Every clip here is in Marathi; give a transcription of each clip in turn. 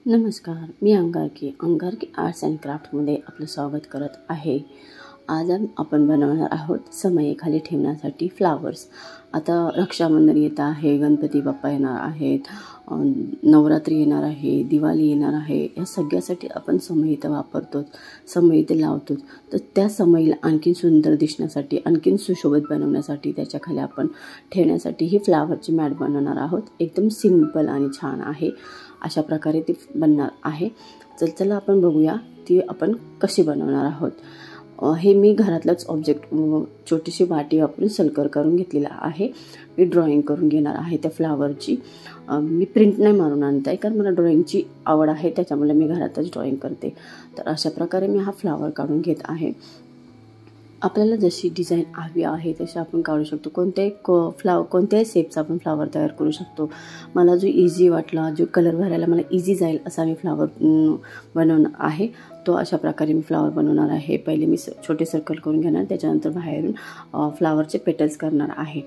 नमस्कार, मी अंगारकी आर्ट्स अँड क्राफ्टमध्ये आपलं स्वागत करत आहे। आज आपण बनवणार आहोत समयेखाली ठेवण्यासाठी फ्लावर्स। आता रक्षाबंधन येत आहे, गणपती बाप्पा येणार आहेत, नवरात्री येणार आहे, दिवाळी येणार आहे। या सगळ्यासाठी आपण समय इथं वापरतो, समय इथे लावतो। तर त्या समयीला आणखीन सुंदर दिसण्यासाठी, आणखीन सुशोभित बनवण्यासाठी त्याच्याखाली आपण ठेवण्यासाठी ही फ्लावरची मॅट बनवणार आहोत। एकदम सिंपल आणि छान आहे, अशा प्रकारे ती बनणार आहे। चला आपण बघूया ती आपण कशी बनवणार आहोत। हे मी घरातलाच ऑब्जेक्ट छोटीशी वाटी वापरून सलकर करून घेतलेला आहे। मी ड्रॉइंग करून घेणार आहे त्या फ्लावरची। मी प्रिंट नाही मारून आणत आहे, कारण मला ड्रॉइंगची आवड आहे, त्याच्यामुळे मी घरातच ड्रॉइंग करते। तर अशा प्रकारे मी हा फ्लावर काढून घेत आहे। आपल्याला जशी डिझाईन हवी आहे तशी आपण काढू शकतो। कोणत्याही शेपचा आपण फ्लावर तयार करू शकतो। मला जो इझी वाटला, जो कलर भरायला मला इझी जाईल असा मी फ्लावर बनवणार आहे। तो अशा प्रकारे मी फ्लावर बनवणार आहे। पहिले मी छोटे सर्कल करून घेणार, त्याच्यानंतर बाहेरून फ्लावरचे पेटल्स करणार आहे।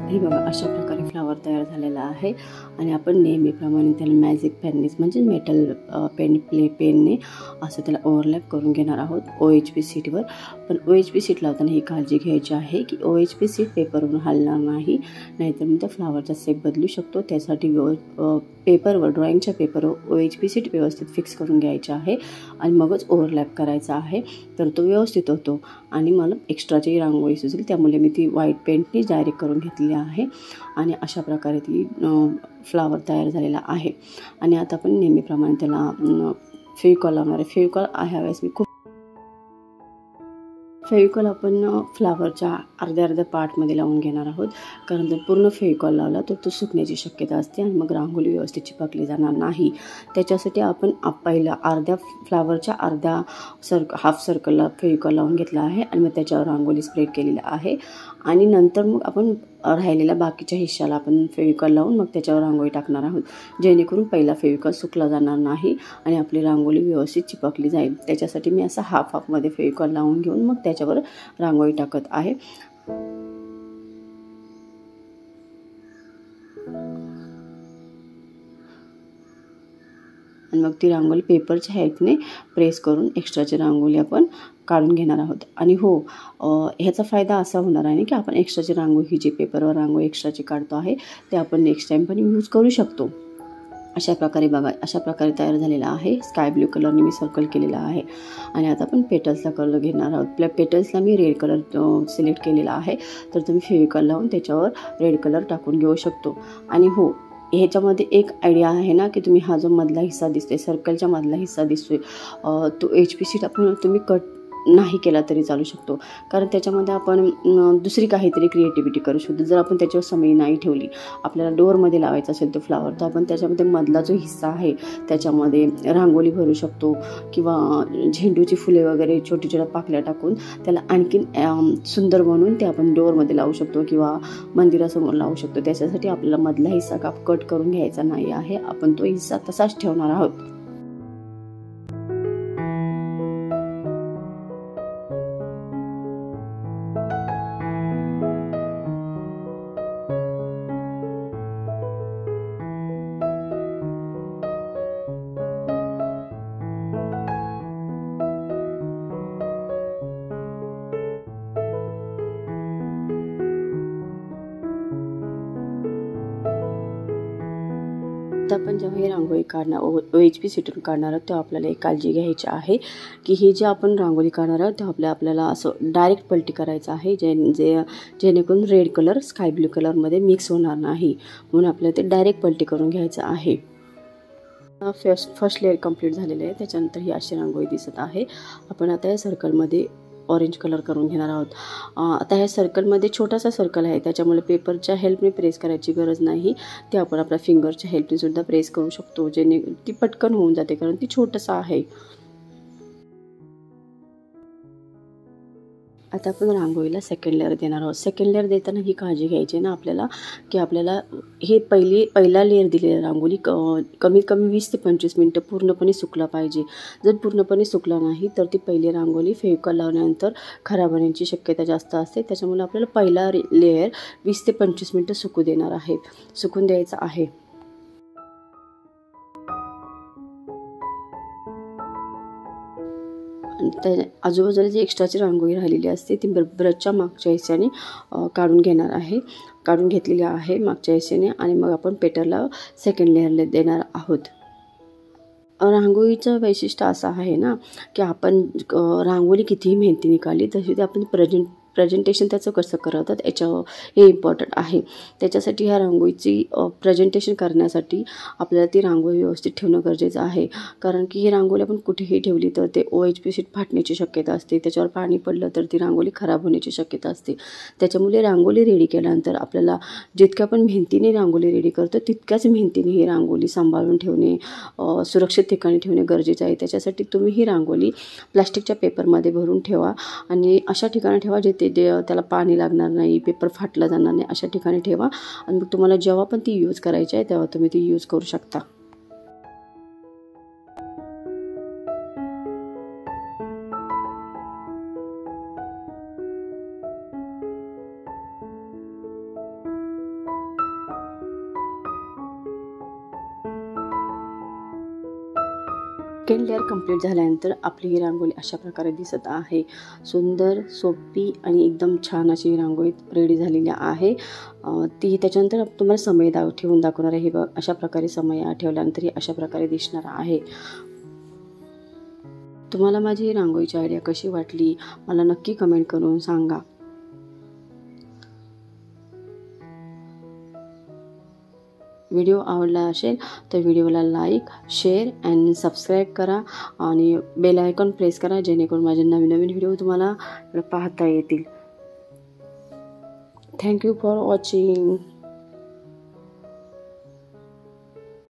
हे बघा, अशा प्रकारे फ्लावर तयार झालेला आहे। आणि आपण नेहमीप्रमाणे त्याला मॅजिक पेनने म्हणजे मेटल पेनने असं त्याला ओव्हरलॅप करून घेणार आहोत OHP शीटवर। पण OHP शीट लावताना ही काळजी घ्यायची आहे की OHP शीट पेपरवरून हलणार नाही, नाहीतर मग त्या फ्लावरचा शेप बदलू शकतो। त्यासाठी पेपरवर, ड्रॉइंगच्या पेपरवर OHP शीट व्यवस्थित फिक्स करून घ्यायची आहे आणि मगच ओव्हरलॅप करायचा आहे, तर तो व्यवस्थित होतो। आणि मला एक्स्ट्राची रांगोळी सुचली, त्यामुळे मी ती व्हाईट पेंटने डायरेक्ट करून घेतली आहे। आणि अशा प्रकारे ती फ्लावर तयार झालेला आहे। आणि आता आपण नेहमीप्रमाणे त्याला फेविकॉल लावणार आहे। फेविकॉल ह्यावेळेस मी फेविकॉल आपण फ्लावरच्या अर्ध्या पार्टमध्ये लावून घेणार आहोत, कारण जर पूर्ण फेविकॉल लावला तर तो सुकण्याची शक्यता असते आणि मग रांगोळी व्यवस्थित चिपकली जाणार नाही। त्याच्यासाठी आपण पहिला फ्लावरच्या हाफ सर्कलला फेविकॉल लावून घेतला आहे आणि मग त्याच्यावर रांगोळी स्प्रेड केलेली आहे। आणि नंतर मग आपण राहिलेल्या बाकीच्या हिश्श्याला आपण फेविकॉल लावून मग त्याच्यावर रांगोळी टाकणार आहोत, जेणेकरून पहिला फेविकॉल सुकला जाणार नाही आणि आपली रांगोळी व्यवस्थित चिपकली जाईल। त्याच्यासाठी मी असं हाफमध्ये फेविकॉल लावून घेऊन मग त्याच्यावर रांगोळी टाकत आहे। आणि मग ती रांगोळी पेपरच्या हेल्पने प्रेस करून एक्स्ट्राची रांगोळी आपण काढून घेणार आहोत। आणि हो, ह्याचा फायदा असा होणार आहे की आपण एक्स्ट्राची रांगोळी, ही जी पेपरवर रांगोळी एक्स्ट्राची काढतो आहे ते आपण नेक्स्ट टाइम पण यूज करू शकतो। अशा प्रकारे बघा, अशा प्रकारे तयार झालेला आहे। स्काय ब्ल्यू कलरने मी सर्कल केलेला आहे। आणि आता आपण पेटल्सला कलर घेणार आहोत। आपल्या पेटल्सला मी रेड कलर सिलेक्ट केलेला आहे, तर तुम्ही फेविकॉल लावून त्याच्यावर रेड कलर टाकून घेऊ शकतो। आणि हो, ह्याच्यामध्ये एक आयडिया आहे ना की तुम्ही हा जो मधला हिस्सा दिसतोय, सर्कलच्या मधला हिस्सा दिसतोय, तो HP शीट तुम्ही कट नाही केला तरी चालू शकतो, कारण त्याच्यामध्ये आपण दुसरी काहीतरी क्रिएटिव्हिटी करू शकतो। जर आपण त्याच्यावर समय नाही ठेवली, आपल्याला डोअरमध्ये लावायचा असेल तो फ्लावर, तर आपण त्याच्यामध्ये मधला जो हिस्सा आहे त्याच्यामध्ये रांगोळी भरू शकतो, किंवा झेंडूची फुले वगैरे छोटी छोट्या पाकळ्या टाकून त्याला आणखीन सुंदर बनवून ते आपण डोअरमध्ये लावू शकतो किंवा मंदिरासमोर लावू शकतो। त्याच्यासाठी आपल्याला मधला हिस्सा कट करून घ्यायचा नाही आहे, आपण तो हिस्सा तसाच ठेवणार आहोत। आपण जेव्हा ही रांगोळी काढणार, OHP शीटून काढणार आहोत, तेव्हा आपल्याला एक काळजी घ्यायची आहे की ही जे आपण रांगोळी काढणार आहोत तेव्हा आपल्याला असं डायरेक्ट पलटी करायचं आहे, जेणेकरून रेड कलर स्काय ब्ल्यू कलरमध्ये मिक्स होणार नाही, म्हणून आपल्याला ते डायरेक्ट पलटी करून घ्यायचं आहे। फर्स्ट लेअर कंप्लीट झालेले आहे। त्याच्यानंतर ही अशी रांगोळी दिसत आहे। आपण आता या सर्कलमध्ये ऑरेंज कलर करून घेणार आहोत। आता ह्या सर्कलमध्ये छोटासा सर्कल आहे, त्याच्यामुळे पेपरच्या हेल्पने प्रेस करायची गरज नाही, ते आपण आपल्या फिंगरच्या हेल्पने सुद्धा प्रेस करू शकतो, जेणे ती पटकन होऊन जाते, कारण ती छोटंसं आहे। आता आपण रांगोळीला सेकंड लेअर देणार आहोत. सेकंड लेअर देताना ही काळजी घ्यायची ना आपल्याला की आपल्याला हे पहिला लेअर दिलेला रांगोळी कमीत कमी 20 ते 25 मिनटं पूर्णपणे सुकला पाहिजे. जर पूर्णपणे सुकला नाही तर ती पहिली रांगोळी फेविकॉल लावल्यानंतर खराब होण्याची शक्यता जास्त असते. त्याच्यामुळे आपल्याला पहिला लेअर 20 ते 25 मिनटं सुकू देणार आहे, सुकून द्यायचं आहे. त्या आजूबाजूला जी एक्स्ट्राची रांगोळी राहिलेली असते ती ब्रशच्या मागच्या हिस्स्याने काढून घेणार आहे, काढून घेतलेली आहे मागच्या हिस्स्याने. आणि मग आपण पेटरला सेकंड लेअरला देणार आहोत. रांगोळीचं वैशिष्ट्य असं आहे ना की आपण रांगोळी कितीही मेहनतीने काढली तशी ते आपण प्रेझेंटेशन त्याचं कसं करतात हे इम्पॉर्टंट आहे. त्याच्यासाठी ह्या रांगोळीची प्रेझेंटेशन करण्यासाठी आपल्याला ती रांगोळी व्यवस्थित ठेवणं गरजेचं आहे. कारण की ही रांगोळी आपण कुठेही ठेवली तर ते OHP शीट फाटण्याची शक्यता असते, त्याच्यावर पाणी पडलं तर ती रांगोळी खराब होण्याची शक्यता असते. त्याच्यामुळे रांगोळी रेडी केल्यानंतर आपल्याला जितक्या आपण मेहनतीने रांगोळी रेडी करतो तितक्याच मेहनतीने ही रांगोळी सांभाळून ठेवणे, सुरक्षित ठिकाणी ठेवणे गरजेचं आहे. त्याच्यासाठी तुम्ही ही रांगोळी प्लास्टिकच्या पेपरमध्ये भरून ठेवा आणि अशा ठिकाणी ठेवा जिथे त्याला पाणी लागणार नाही, पेपर फाटला जाणार नाही, अशा ठिकाणी ठेवा. आणि मग तुम्हाला जेव्हा पण ती यूज करायची आहे तेव्हा तुम्ही ती यूज करू शकता. सेकंड लेअर कंप्लीट झाल्यानंतर आपली ही रांगोळी अशा प्रकारे दिसत आहे. सुंदर, सोपी आणि एकदम छान अशी रांगोळी रेडी झालेली आहे. ती त्याच्यानंतर तुम्हाला समय ठेवून दाखवणार आहे. बघ अशा प्रकारे समय ठेवल्यानंतर ही अशा प्रकारे दिसणार आहे. तुम्हाला माझी ही रांगोळीची आयडिया कशी वाटली मला नक्की कमेंट करून सांगा. व्हिडिओ आवडला असेल तर व्हिडिओला लाईक, शेअर आणि सबस्क्राईब करा आणि बेल आयकॉन प्रेस करा जेणेकरून माझे नवीन व्हिडिओ तुम्हाला पाहता येतील. Thank you for watching.